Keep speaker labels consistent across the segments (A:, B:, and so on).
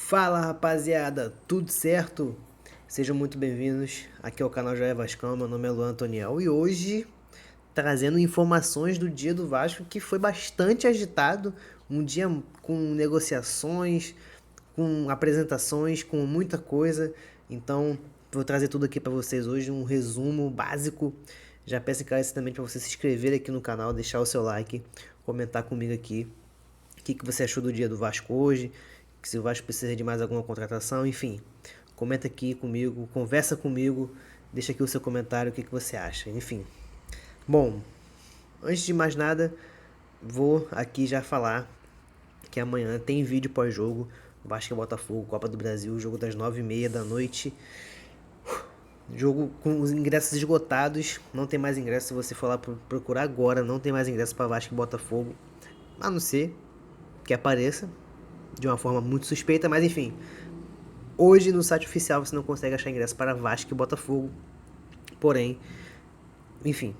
A: Fala rapaziada, tudo certo? Sejam muito bem-vindos aqui ao canal Joia Vascão, meu nome é Luan Antoniel e hoje trazendo informações do dia do Vasco que foi bastante agitado, um dia com negociações, com apresentações, com muita coisa, então vou trazer tudo aqui para vocês hoje, um resumo básico. Já peço encarecidamente para você se inscrever aqui no canal, deixar o seu like, comentar comigo aqui o que você achou do dia do Vasco hoje, se o Vasco precisa de mais alguma contratação, enfim. Comenta aqui comigo, conversa comigo, deixa aqui o seu comentário, o que você acha, enfim. Bom, antes de mais nada, vou aqui já falar que amanhã tem vídeo pós-jogo, Vasco e Botafogo, Copa do Brasil, jogo das 9h30 da noite. Jogo com os ingressos esgotados, não tem mais ingresso. Se você for lá procurar agora, não tem mais ingresso para Vasco e Botafogo, a não ser que apareça de uma forma muito suspeita, mas enfim. Hoje no site oficial você não consegue achar ingresso para Vasco e Botafogo. Porém, enfim,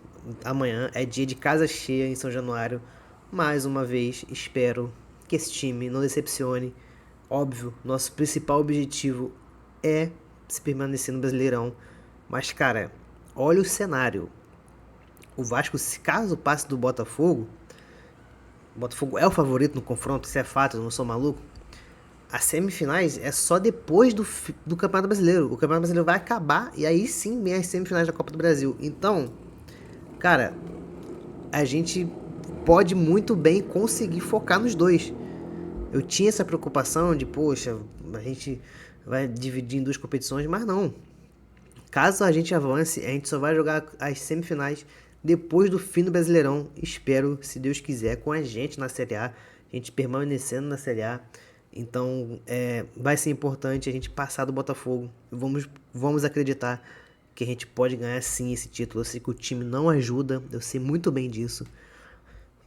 A: amanhã é dia de casa cheia em São Januário. Mais uma vez, espero que esse time não decepcione. Óbvio, nosso principal objetivo é se permanecer no Brasileirão. Mas, cara, olha o cenário. O Vasco, se caso passe do Botafogo, o Botafogo é o favorito no confronto, isso é fato, eu não sou maluco. As semifinais é só depois do Campeonato Brasileiro. O Campeonato Brasileiro vai acabar e aí sim vem as semifinais da Copa do Brasil. Então, cara, a gente pode muito bem conseguir focar nos dois. Eu tinha essa preocupação de, poxa, a gente vai dividir em duas competições, mas não. Caso a gente avance, a gente só vai jogar as semifinais depois do fim do Brasileirão. Espero, se Deus quiser, com a gente na Série A, a gente permanecendo na Série A. Então, vai ser importante a gente passar do Botafogo. Vamos acreditar que a gente pode ganhar sim esse título. Eu sei que o time não ajuda, eu sei muito bem disso.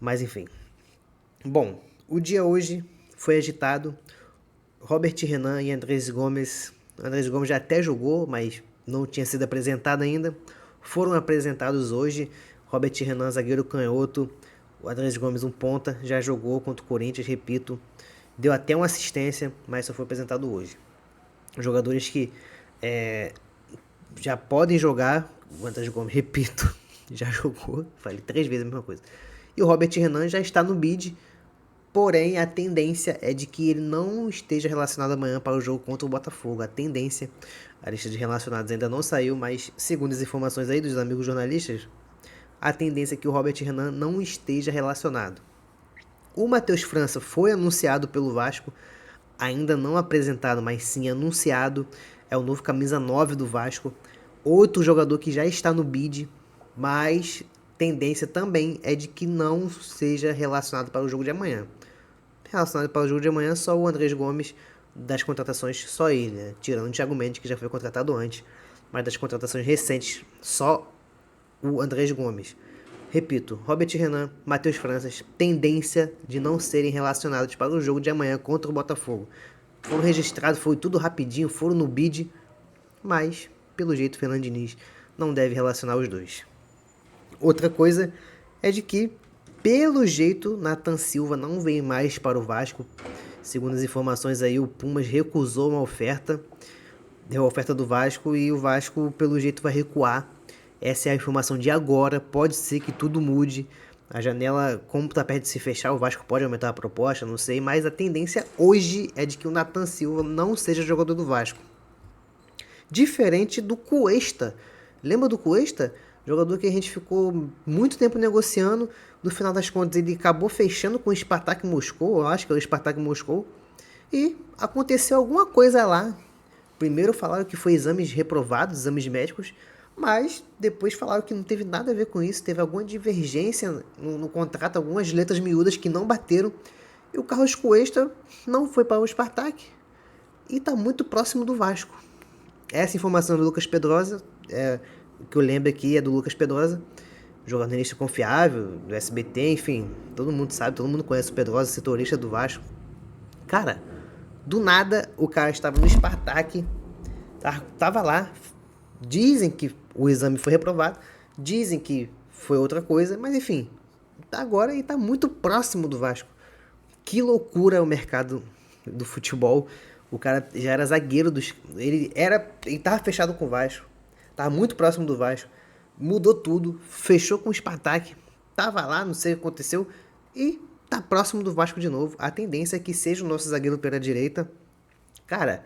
A: Mas enfim. Bom, o dia hoje foi agitado. Robert Renan e Andrés Gomes. Andrés Gomes já até jogou, mas não tinha sido apresentado ainda. Foram apresentados hoje. Robert Renan, zagueiro canhoto. O Andrés Gomes, um ponta, já jogou contra o Corinthians, repito. Deu até uma assistência, mas só foi apresentado hoje. Jogadores que já podem jogar. O Andrés Gomes, repito, já jogou. Falei 3 vezes a mesma coisa. E o Robert Renan já está no bid. Porém, a tendência é de que ele não esteja relacionado amanhã para o jogo contra o Botafogo. A tendência, a lista de relacionados ainda não saiu, mas segundo as informações aí dos amigos jornalistas, a tendência é que o Robert Renan não esteja relacionado. O Matheus França foi anunciado pelo Vasco, ainda não apresentado, mas sim anunciado. É o novo camisa 9 do Vasco. Outro jogador que já está no bid, mas tendência também é de que não seja relacionado para o jogo de amanhã. Relacionado para o jogo de amanhã, só o Andrés Gomes, das contratações, só ele, né? Tirando o Thiago Mendes, que já foi contratado antes. Mas das contratações recentes, só o Andrés Gomes. Repito, Robert Renan, Matheus França, tendência de não serem relacionados para o jogo de amanhã contra o Botafogo. Foram registrados, foi tudo rapidinho, foram no bid, mas, pelo jeito, Fernando Diniz não deve relacionar os dois. Outra coisa é de que, pelo jeito, Nathan Silva não vem mais para o Vasco. Segundo as informações aí, o Pumas recusou uma oferta, deu a oferta do Vasco e o Vasco, pelo jeito, vai recuar. Essa é a informação de agora, pode ser que tudo mude. A janela, como está perto de se fechar, o Vasco pode aumentar a proposta, não sei. Mas a tendência hoje é de que o Nathan Silva não seja jogador do Vasco. Diferente do Cuesta. Lembra do Cuesta? Jogador que a gente ficou muito tempo negociando. No final das contas, ele acabou fechando com o Spartak Moscou. Eu acho que é o Spartak Moscou. E aconteceu alguma coisa lá. Primeiro falaram que foi exames reprovados, exames médicos. Mas depois falaram que não teve nada a ver com isso. Teve alguma divergência no contrato, algumas letras miúdas que não bateram. E o Carlos Cuesta não foi para o Spartak. E está muito próximo do Vasco. Essa informação do Lucas Pedrosa, o que eu lembro aqui é do Lucas Pedrosa, jornalista confiável, do SBT, enfim, todo mundo sabe, todo mundo conhece o Pedrosa, setorista do Vasco. Cara, do nada o cara estava no Spartak, tava lá, dizem que o exame foi reprovado, dizem que foi outra coisa, mas enfim, agora ele está muito próximo do Vasco. Que loucura o mercado do futebol. O cara já era zagueiro dos. Ele tava fechado com o Vasco. Tava muito próximo do Vasco. Mudou tudo. Fechou com o Spartak. Tava lá, não sei o que aconteceu. E tá próximo do Vasco de novo. A tendência é que seja o nosso zagueiro pela direita. Cara,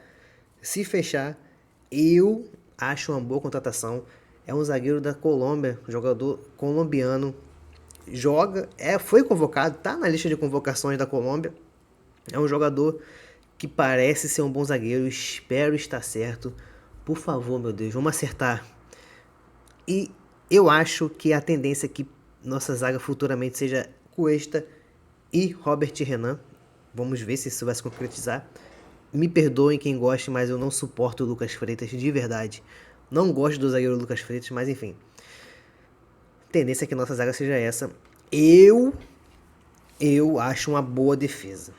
A: se fechar, eu acho uma boa contratação. É um zagueiro da Colômbia, jogador colombiano. Foi convocado, tá na lista de convocações da Colômbia. É um jogador que parece ser um bom zagueiro. Espero estar certo. Por favor, meu Deus, vamos acertar. E eu acho que a tendência é que nossa zaga futuramente seja Cuesta e Robert Renan. Vamos ver se isso vai se concretizar. Me perdoem quem goste, mas eu não suporto o Lucas Freitas de verdade. Não gosto do zagueiro Lucas Freitas, mas enfim. A tendência é que nossa zaga seja essa. Eu acho uma boa defesa.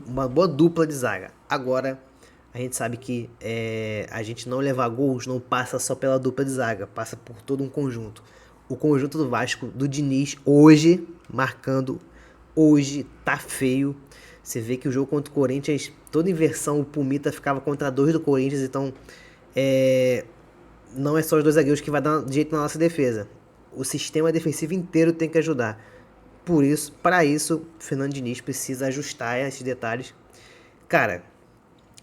A: Uma boa dupla de zaga. Agora, a gente sabe que a gente não levar gols não passa só pela dupla de zaga, passa por todo um conjunto. O conjunto do Vasco, do Diniz, hoje, marcando, hoje tá feio. Você vê que o jogo contra o Corinthians, toda inversão, o Pumita ficava contra dois do Corinthians, então não é só os dois zagueiros que vai dar jeito na nossa defesa. O sistema defensivo inteiro tem que ajudar. Por isso, para isso, Fernando Diniz precisa ajustar esses detalhes. Cara,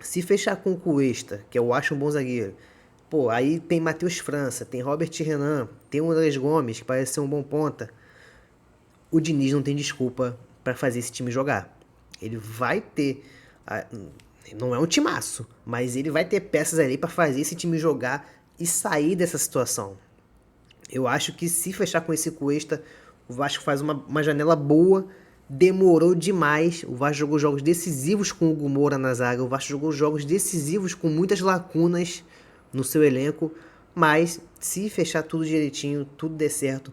A: se fechar com o Cuesta, que eu acho um bom zagueiro, pô, aí tem Matheus França, tem Robert Renan, tem o Andrés Gomes, que parece ser um bom ponta. O Diniz não tem desculpa para fazer esse time jogar. Ele vai ter... Não é um timaço, mas ele vai ter peças ali para fazer esse time jogar e sair dessa situação. Eu acho que se fechar com esse Cuesta, o Vasco faz uma janela boa. Demorou demais. O Vasco jogou jogos decisivos com o Hugo Moura na zaga. O Vasco jogou jogos decisivos com muitas lacunas no seu elenco. Mas se fechar tudo direitinho, tudo der certo,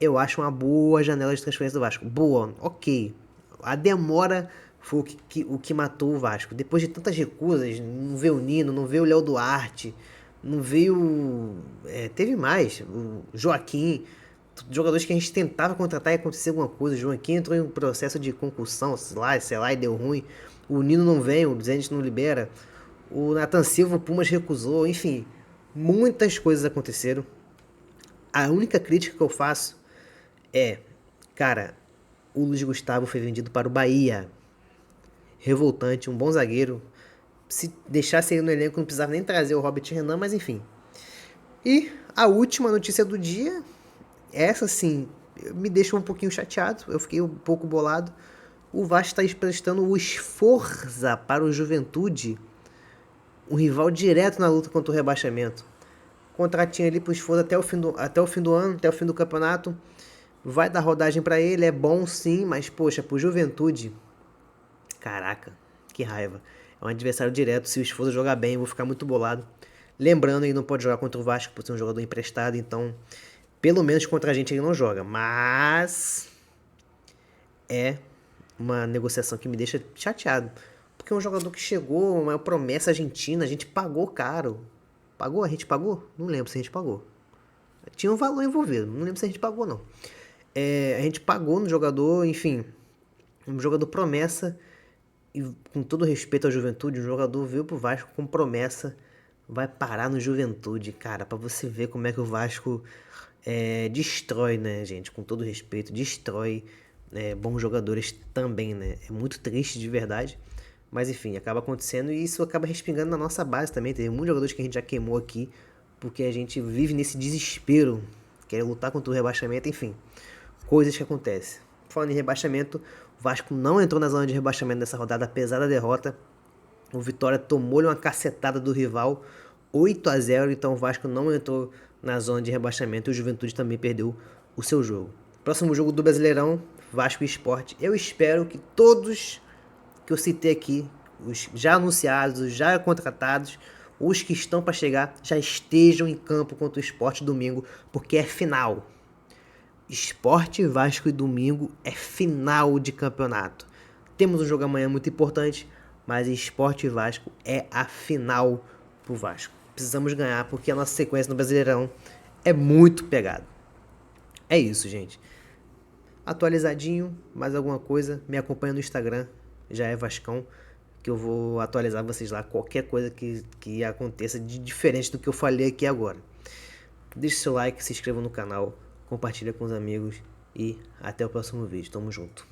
A: eu acho uma boa janela de transferência do Vasco. Boa, ok. A demora foi o que matou o Vasco. Depois de tantas recusas, não veio o Nino, não veio o Léo Duarte, não veio... teve mais, o Joaquim, jogadores que a gente tentava contratar e acontecer alguma coisa. O Joaquim entrou em um processo de concussão, sei lá, e deu ruim. O Nino não vem, o Zenit não libera. O Nathan Silva, o Pumas recusou, enfim. Muitas coisas aconteceram. A única crítica que eu faço é, cara, o Luiz Gustavo foi vendido para o Bahia. Revoltante, um bom zagueiro. Se deixasse ele no elenco, não precisava nem trazer o Robert Renan, mas enfim. E a última notícia do dia, essa sim, me deixa um pouquinho chateado, eu fiquei um pouco bolado. O Vasco está emprestando o Sforza para o Juventude, um rival direto na luta contra o rebaixamento. Contratinho ali para o Sforza até o fim do ano, até o fim do campeonato. Vai dar rodagem para ele, é bom sim, mas poxa, pro Juventude, caraca, que raiva. É um adversário direto, se o Sforza jogar bem, eu vou ficar muito bolado. Lembrando, ele não pode jogar contra o Vasco por ser um jogador emprestado, então pelo menos contra a gente ele não joga. Mas é uma negociação que me deixa chateado. Porque é um jogador que chegou, uma promessa argentina, a gente pagou caro. Pagou? A gente pagou? Não lembro se a gente pagou. Tinha um valor envolvido, não lembro se a gente pagou não. A gente pagou no jogador, enfim, um jogador promessa, e com todo respeito à Juventude, um jogador veio pro Vasco com promessa, vai parar no Juventude, cara, pra você ver como é que o Vasco destrói, né, gente, com todo respeito, destrói bons jogadores também, né, é muito triste de verdade, mas enfim, acaba acontecendo e isso acaba respingando na nossa base também. Tem muitos jogadores que a gente já queimou aqui, porque a gente vive nesse desespero, quer lutar contra o rebaixamento, enfim, coisas que acontecem. Falando em rebaixamento, o Vasco não entrou na zona de rebaixamento dessa rodada, apesar da derrota. O Vitória tomou-lhe uma cacetada do rival, 8-0, então o Vasco não entrou na zona de rebaixamento e o Juventude também perdeu o seu jogo. Próximo jogo do Brasileirão, Vasco e Sport. Eu espero que todos que eu citei aqui, os já anunciados, os já contratados, os que estão para chegar, já estejam em campo contra o Sport domingo, porque é final. Sport, Vasco e domingo é final de campeonato. Temos um jogo amanhã muito importante, mas Sport e Vasco é a final pro Vasco. Precisamos ganhar porque a nossa sequência no Brasileirão é muito pegada. É isso, gente. Atualizadinho, mais alguma coisa, me acompanha no Instagram, já é Vascão. que eu vou atualizar vocês lá, qualquer coisa que aconteça de diferente do que eu falei aqui agora. Deixe seu like, se inscreva no canal, compartilha com os amigos e até o próximo vídeo. Tamo junto.